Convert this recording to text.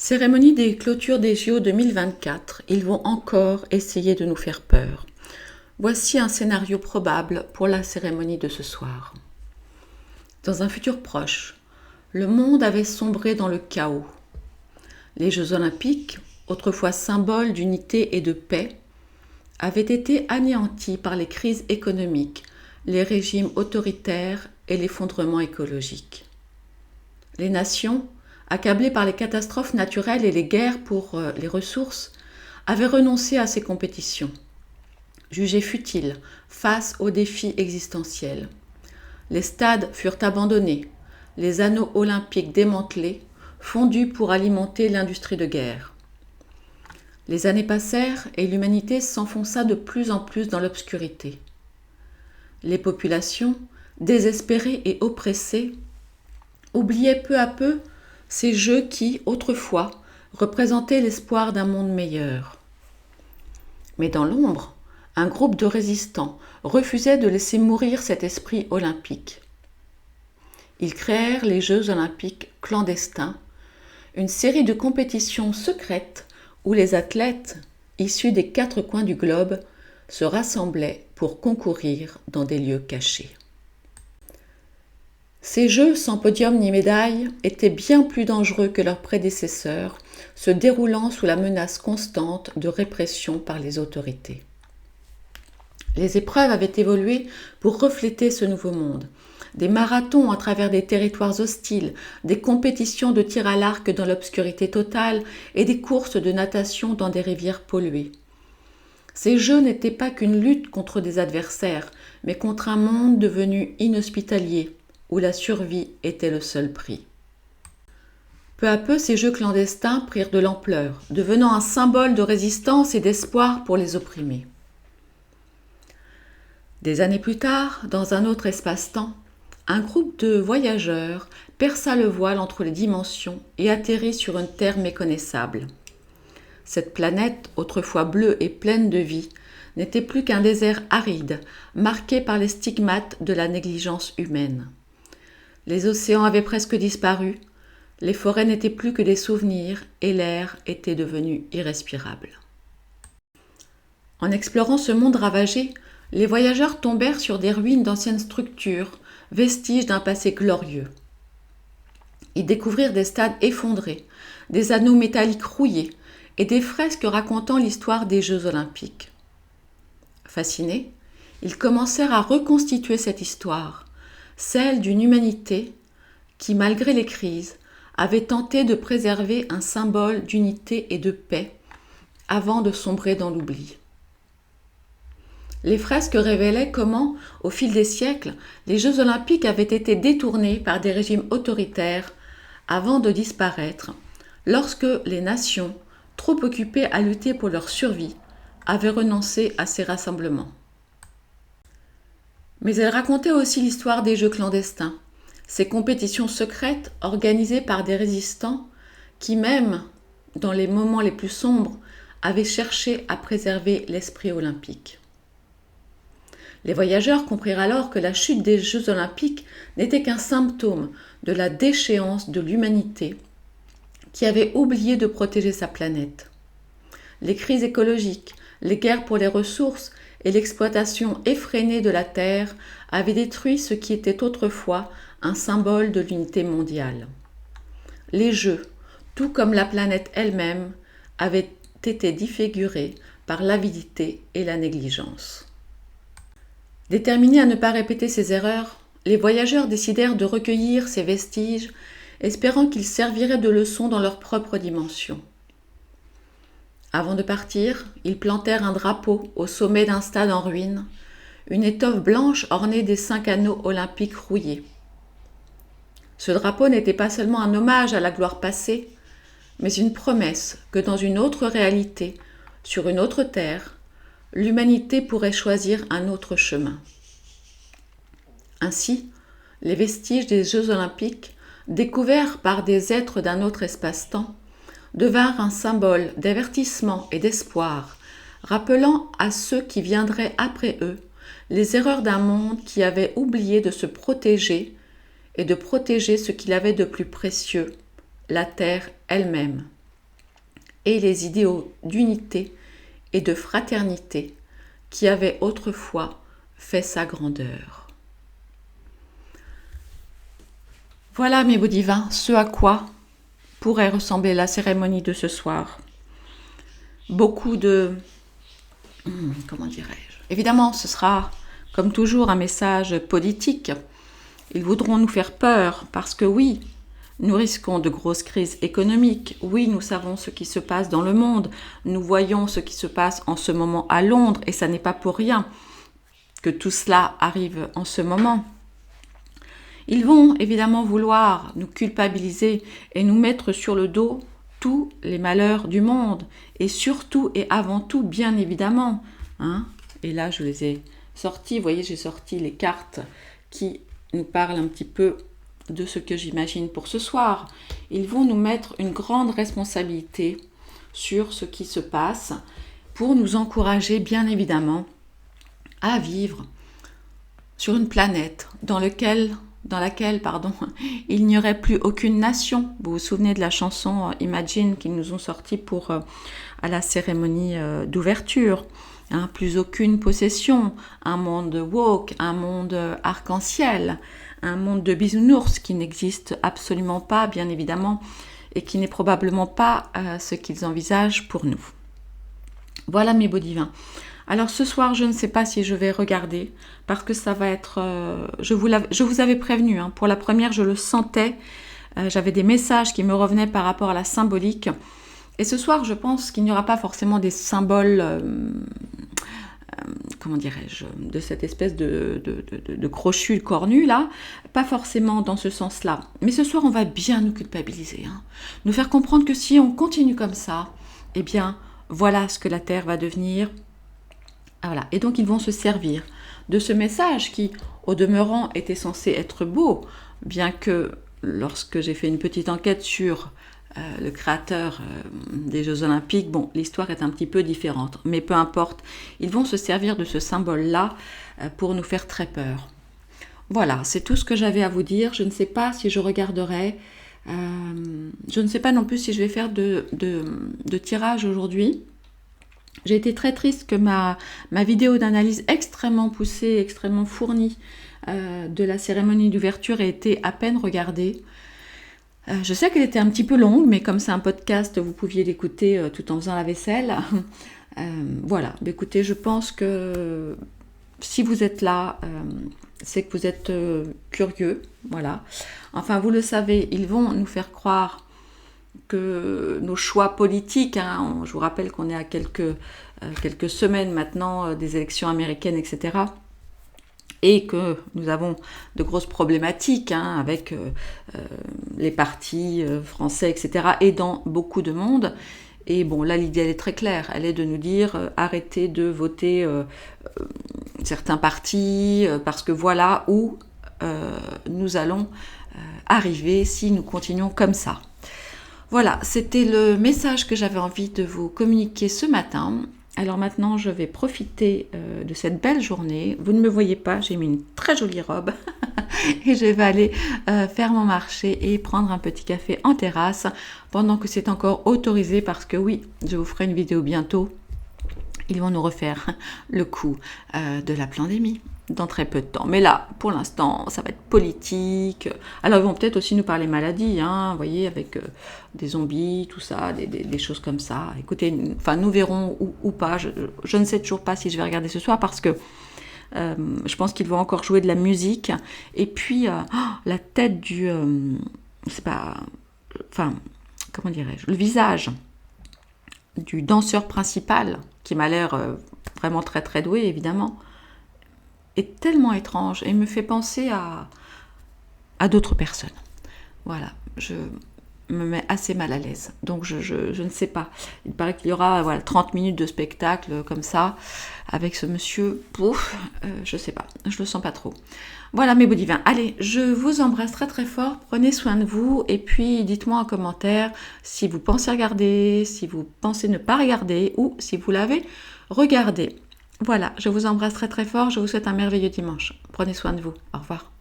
Cérémonie des clôtures des JO 2024, ils vont encore essayer de nous faire peur. Voici un scénario probable pour la cérémonie de ce soir. Dans un futur proche, le monde avait sombré dans le chaos. Les Jeux olympiques, autrefois symboles d'unité et de paix, avaient été anéantis par les crises économiques, les régimes autoritaires et l'effondrement écologique. Les nations, accablées par les catastrophes naturelles et les guerres pour les ressources, avaient renoncé à ces compétitions, jugées futiles face aux défis existentiels. Les stades furent abandonnés, les anneaux olympiques démantelés, fondus pour alimenter l'industrie de guerre. Les années passèrent et l'humanité s'enfonça de plus en plus dans l'obscurité. Les populations, désespérées et oppressées, oubliaient peu à peu ces jeux qui, autrefois, représentaient l'espoir d'un monde meilleur. Mais dans l'ombre, un groupe de résistants refusait de laisser mourir cet esprit olympique. Ils créèrent les Jeux olympiques clandestins, une série de compétitions secrètes où les athlètes, issus des 4 coins du globe, se rassemblaient pour concourir dans des lieux cachés. Ces Jeux sans podium ni médaille étaient bien plus dangereux que leurs prédécesseurs, se déroulant sous la menace constante de répression par les autorités. Les épreuves avaient évolué pour refléter ce nouveau monde. Des marathons à travers des territoires hostiles, des compétitions de tir à l'arc dans l'obscurité totale et des courses de natation dans des rivières polluées. Ces Jeux n'étaient pas qu'une lutte contre des adversaires, mais contre un monde devenu inhospitalier, où la survie était le seul prix. Peu à peu, ces Jeux clandestins prirent de l'ampleur, devenant un symbole de résistance et d'espoir pour les opprimés. Des années plus tard, dans un autre espace-temps, un groupe de voyageurs perça le voile entre les dimensions et atterrit sur une terre méconnaissable. Cette planète, autrefois bleue et pleine de vie, n'était plus qu'un désert aride, marqué par les stigmates de la négligence humaine. Les océans avaient presque disparu, les forêts n'étaient plus que des souvenirs et l'air était devenu irrespirable. En explorant ce monde ravagé, les voyageurs tombèrent sur des ruines d'anciennes structures, vestiges d'un passé glorieux. Ils découvrirent des stades effondrés, des anneaux métalliques rouillés et des fresques racontant l'histoire des Jeux olympiques. Fascinés, ils commencèrent à reconstituer cette histoire, celle d'une humanité qui, malgré les crises, avait tenté de préserver un symbole d'unité et de paix avant de sombrer dans l'oubli. Les fresques révélaient comment, au fil des siècles, les Jeux olympiques avaient été détournés par des régimes autoritaires avant de disparaître, lorsque les nations, trop occupées à lutter pour leur survie, avaient renoncé à ces rassemblements. Mais elles racontaient aussi l'histoire des Jeux clandestins, ces compétitions secrètes organisées par des résistants qui, même dans les moments les plus sombres, avaient cherché à préserver l'esprit olympique. Les voyageurs comprirent alors que la chute des Jeux olympiques n'était qu'un symptôme de la déchéance de l'humanité qui avait oublié de protéger sa planète. Les crises écologiques, les guerres pour les ressources et l'exploitation effrénée de la terre avaient détruit ce qui était autrefois un symbole de l'unité mondiale. Les Jeux, tout comme la planète elle-même, avaient été défigurés par l'avidité et la négligence. Déterminés à ne pas répéter ces erreurs, les voyageurs décidèrent de recueillir ces vestiges, espérant qu'ils serviraient de leçon dans leur propre dimension. Avant de partir, ils plantèrent un drapeau au sommet d'un stade en ruine, une étoffe blanche ornée des 5 anneaux olympiques rouillés. Ce drapeau n'était pas seulement un hommage à la gloire passée, mais une promesse que dans une autre réalité, sur une autre terre, l'humanité pourrait choisir un autre chemin. Ainsi, les vestiges des Jeux olympiques, découverts par des êtres d'un autre espace-temps, devinrent un symbole d'avertissement et d'espoir, rappelant à ceux qui viendraient après eux les erreurs d'un monde qui avait oublié de se protéger et de protéger ce qu'il avait de plus précieux, la terre elle-même. et les idéaux d'unité et de fraternité qui avaient autrefois fait sa grandeur. Voilà, mes beaux divins, ce à quoi pourrait ressembler la cérémonie de ce soir. Beaucoup de... comment dirais-je ? Évidemment, ce sera, comme toujours, un message politique. Ils voudront nous faire peur parce que oui, nous risquons de grosses crises économiques. Oui, nous savons ce qui se passe dans le monde. Nous voyons ce qui se passe en ce moment à Londres et ça n'est pas pour rien que tout cela arrive en ce moment. Ils vont évidemment vouloir nous culpabiliser et nous mettre sur le dos tous les malheurs du monde. Et surtout et avant tout, bien évidemment. Et là, je les ai sortis. Vous voyez, j'ai sorti les cartes qui nous parlent un petit peu de ce que j'imagine pour ce soir. Ils vont nous mettre une grande responsabilité sur ce qui se passe pour nous encourager, bien évidemment, à vivre sur une planète dans laquelle, il n'y aurait plus aucune nation. Vous vous souvenez de la chanson Imagine qu'ils nous ont sorti pour à la cérémonie d'ouverture. Plus aucune possession, un monde woke, un monde arc-en-ciel, un monde de bisounours qui n'existe absolument pas, bien évidemment, et qui n'est probablement pas ce qu'ils envisagent pour nous. Voilà mes beaux divins. Alors ce soir, je ne sais pas si je vais regarder, parce que ça va être... je vous avais prévenu, pour la première, je le sentais, j'avais des messages qui me revenaient par rapport à la symbolique. Et ce soir, je pense qu'il n'y aura pas forcément des symboles, comment dirais-je, de cette espèce de crochu cornu là, pas forcément dans ce sens-là. Mais ce soir, on va bien nous culpabiliser, nous faire comprendre que si on continue comme ça, eh bien, voilà ce que la Terre va devenir. Voilà. Et donc, ils vont se servir de ce message qui, au demeurant, était censé être beau, bien que lorsque j'ai fait une petite enquête sur le créateur des Jeux Olympiques, l'histoire est un petit peu différente, mais peu importe, ils vont se servir de ce symbole-là pour nous faire très peur. Voilà, c'est tout ce que j'avais à vous dire. Je ne sais pas si je regarderai, je ne sais pas non plus si je vais faire de tirage aujourd'hui. J'ai été très triste que ma vidéo d'analyse extrêmement poussée, extrêmement fournie de la cérémonie d'ouverture ait été à peine regardée. Je sais qu'elle était un petit peu longue, mais comme c'est un podcast, vous pouviez l'écouter tout en faisant la vaisselle. Voilà, écoutez, je pense que si vous êtes là, c'est que vous êtes curieux. Voilà. Enfin, vous le savez, ils vont nous faire croire que nos choix politiques, je vous rappelle qu'on est à quelques semaines maintenant des élections américaines, etc., et que nous avons de grosses problématiques avec les partis français, etc., et dans beaucoup de monde. Et bon, là, l'idée, elle est très claire. Elle est de nous dire, arrêtez de voter certains partis, parce que voilà où nous allons arriver si nous continuons comme ça. Voilà, c'était le message que j'avais envie de vous communiquer ce matin. Alors maintenant, je vais profiter de cette belle journée. Vous ne me voyez pas, j'ai mis une très jolie robe et je vais aller faire mon marché et prendre un petit café en terrasse pendant que c'est encore autorisé parce que oui, je vous ferai une vidéo bientôt. Ils vont nous refaire le coup de la pandémie dans très peu de temps. Mais là, pour l'instant, ça va être politique. Alors, ils vont peut-être aussi nous parler maladie, vous voyez, avec des zombies, tout ça, des choses comme ça. Écoutez, nous verrons ou pas. Je ne sais toujours pas si je vais regarder ce soir parce que je pense qu'ils vont encore jouer de la musique. Et puis, la tête du... comment dirais-je ? Le visage du danseur principal, qui m'a l'air vraiment très très doué, évidemment, est tellement étrange et me fait penser à d'autres personnes. Voilà, je me met assez mal à l'aise. Donc je ne sais pas. Il paraît qu'il y aura 30 minutes de spectacle comme ça, avec ce monsieur. Je sais pas, je le sens pas trop. Voilà mes beaux divins. Allez, je vous embrasse très très fort. Prenez soin de vous et puis dites-moi en commentaire si vous pensez regarder, si vous pensez ne pas regarder ou si vous l'avez regardé. Voilà, je vous embrasse très très fort. Je vous souhaite un merveilleux dimanche. Prenez soin de vous. Au revoir.